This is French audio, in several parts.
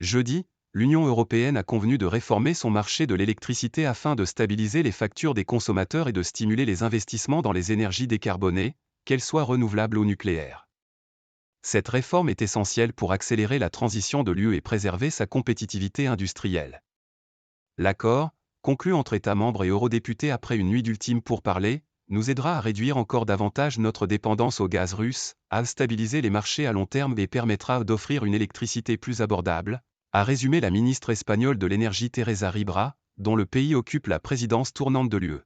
Jeudi, l'Union européenne a convenu de réformer son marché de l'électricité afin de stabiliser les factures des consommateurs et de stimuler les investissements dans les énergies décarbonées, qu'elles soient renouvelables ou nucléaires. Cette réforme est essentielle pour accélérer la transition de l'UE et préserver sa compétitivité industrielle. L'accord, conclu entre États membres et eurodéputés après une nuit d'ultimes pourparlers, nous aidera à réduire encore davantage notre dépendance au gaz russe, à stabiliser les marchés à long terme et permettra d'offrir une électricité plus abordable, a résumé la ministre espagnole de l'énergie Teresa Ribera, dont le pays occupe la présidence tournante de l'UE.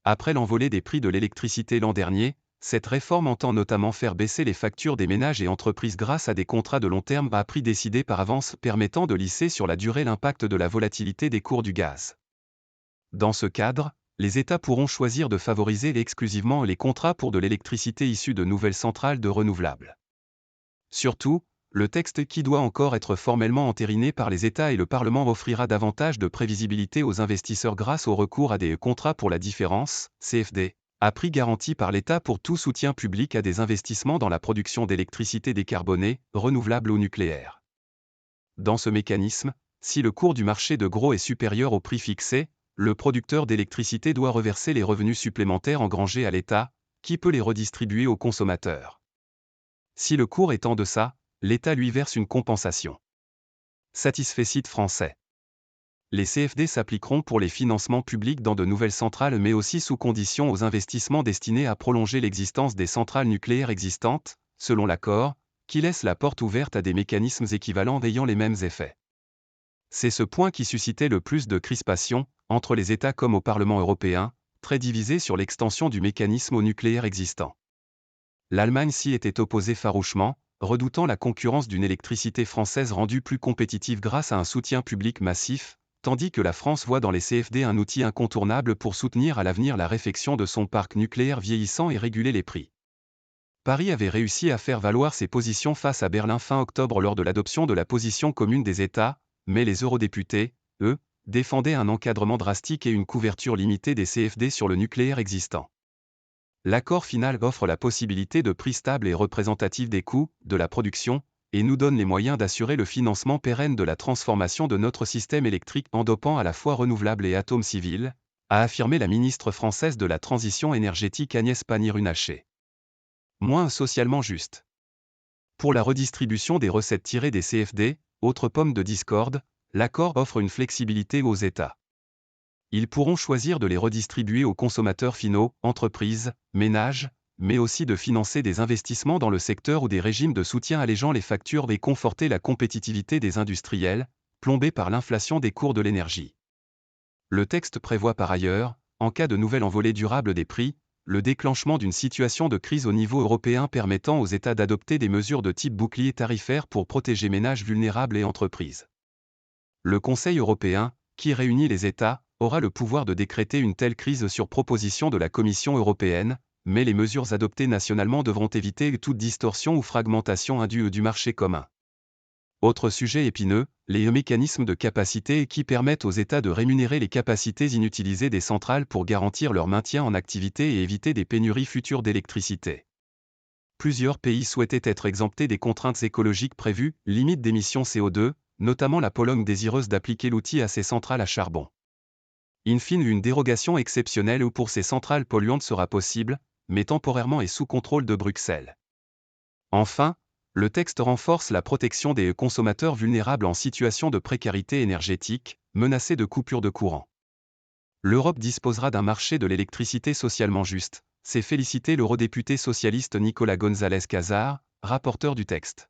Après l'envolée des prix de l'électricité l'an dernier, cette réforme entend notamment faire baisser les factures des ménages et entreprises grâce à des contrats de long terme à prix décidés par avance permettant de lisser sur la durée l'impact de la volatilité des cours du gaz. Dans ce cadre, les États pourront choisir de favoriser exclusivement les contrats pour de l'électricité issue de nouvelles centrales de renouvelables. Surtout, le texte qui doit encore être formellement entériné par les États et le Parlement offrira davantage de prévisibilité aux investisseurs grâce au recours à des contrats pour la différence, CFD, à prix garanti par l'État pour tout soutien public à des investissements dans la production d'électricité décarbonée, renouvelable ou nucléaire. Dans ce mécanisme, si le cours du marché de gros est supérieur au prix fixé, le producteur d'électricité doit reverser les revenus supplémentaires engrangés à l'État, qui peut les redistribuer aux consommateurs. Si le cours est en deçà, l'État lui verse une compensation. Satisfecit français. Les CFD s'appliqueront pour les financements publics dans de nouvelles centrales mais aussi sous condition aux investissements destinés à prolonger l'existence des centrales nucléaires existantes, selon l'accord, qui laisse la porte ouverte à des mécanismes équivalents ayant les mêmes effets. C'est ce point qui suscitait le plus de crispation, entre les États comme au Parlement européen, très divisés sur l'extension du mécanisme au nucléaire existant. L'Allemagne s'y était opposée farouchement, redoutant la concurrence d'une électricité française rendue plus compétitive grâce à un soutien public massif, tandis que la France voit dans les CFD un outil incontournable pour soutenir à l'avenir la réfection de son parc nucléaire vieillissant et réguler les prix. Paris avait réussi à faire valoir ses positions face à Berlin fin octobre lors de l'adoption de la position commune des États, mais les eurodéputés, eux, défendaient un encadrement drastique et une couverture limitée des CFD sur le nucléaire existant. L'accord final offre la possibilité de prix stables et représentatifs des coûts de la production, et nous donne les moyens d'assurer le financement pérenne de la transformation de notre système électrique en dopant à la fois renouvelables et atomes civils, a affirmé la ministre française de la Transition énergétique Agnès Pannier-Runacher. Moins socialement juste. Pour la redistribution des recettes tirées des CFD, autre pomme de discorde, l'accord offre une flexibilité aux États. Ils pourront choisir de les redistribuer aux consommateurs finaux, entreprises, ménages, mais aussi de financer des investissements dans le secteur ou des régimes de soutien allégeant les factures et conforter la compétitivité des industriels, plombés par l'inflation des cours de l'énergie. Le texte prévoit par ailleurs, en cas de nouvelle envolée durable des prix, le déclenchement d'une situation de crise au niveau européen permettant aux États d'adopter des mesures de type bouclier tarifaire pour protéger ménages vulnérables et entreprises. Le Conseil européen, qui réunit les États, aura le pouvoir de décréter une telle crise sur proposition de la Commission européenne, mais les mesures adoptées nationalement devront éviter toute distorsion ou fragmentation indue du marché commun. Autre sujet épineux, les mécanismes de capacité qui permettent aux États de rémunérer les capacités inutilisées des centrales pour garantir leur maintien en activité et éviter des pénuries futures d'électricité. Plusieurs pays souhaitaient être exemptés des contraintes écologiques prévues, limite d'émissions CO2, notamment la Pologne désireuse d'appliquer l'outil à ses centrales à charbon. In fine, une dérogation exceptionnelle ou pour ces centrales polluantes sera possible, mais temporairement et sous contrôle de Bruxelles. Enfin, le texte renforce la protection des consommateurs vulnérables en situation de précarité énergétique, menacés de coupure de courant. L'Europe disposera d'un marché de l'électricité socialement juste, s'est félicité l'eurodéputé socialiste Nicolas González Casar, rapporteur du texte.